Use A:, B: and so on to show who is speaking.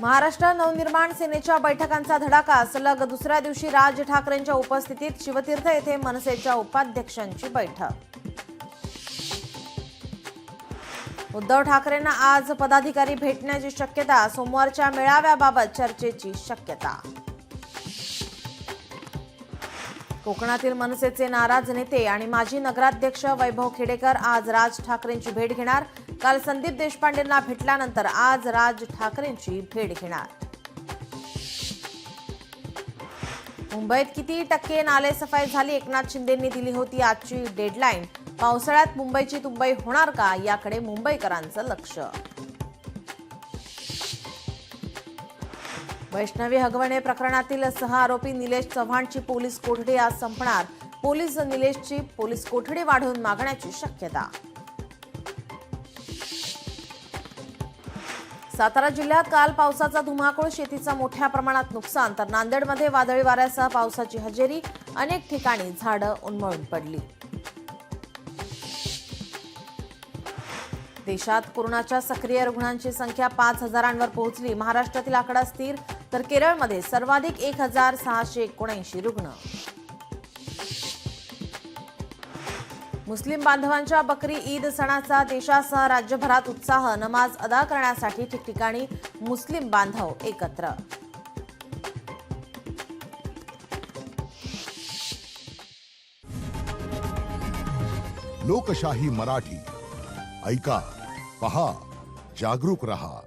A: महाराष्ट्र नवनिर्माण सेनेच्या बैठकांचा धडाका. सलग दुसऱ्या दिवशी राज ठाकरेंच्या उपस्थितीत शिवतीर्थ येथे मनसेच्या उपाध्यक्षांची बैठक. उद्धव ठाकरेंना आज पदाधिकारी भेटण्याची शक्यता. सोमवारच्या मेळाव्याबाबत चर्चेची शक्यता. कोकणातील मनसेचे नाराज नेते आणि माजी नगराध्यक्ष वैभव खेडेकर आज राज ठाकरेंची भेट घेणार. काल संदीप देशपांडेंना भेटल्यानंतर आज राज ठाकरेंची भेट घेणार. मुंबईत किती टक्के नालेसफाई झाली? एकनाथ शिंदेंनी दिली होती आजची डेडलाईन. पावसाळ्यात मुंबईची तुंबई होणार का, याकडे मुंबईकरांचं लक्ष. वैष्णवी हगवणे प्रकरणातील सहआरोपी निलेश चव्हाणची पोलीस कोठडी आज संपणार. पोलीस निलेशची पोलीस कोठडी वाढवून मागण्याची शक्यता. सातारा जिल्ह्यात काल पावसाचा धुमाकूळ. शेतीचं मोठ्या प्रमाणात नुकसान. तर नांदेडमध्ये वादळी वाऱ्यासह पावसाची हजेरी. अनेक ठिकाणी झाडं उन्मळून पडली. देशात कोरोनाच्या सक्रिय रुग्णांची संख्या 5,000वर पोहोचली. महाराष्ट्रातील आकडा स्थिर. तर केरळमध्ये सर्वाधिक 1,679 रुग्ण. मुस्लिम बांधवांच्या बकरी ईद सणाचा देशासह राज्यभरात उत्साह. नमाज अदा करण्यासाठी ठिकठिकाणी मुस्लिम बांधव एकत्र.
B: लोकशाही मराठी ऐका, पहा, जागरूक रहा.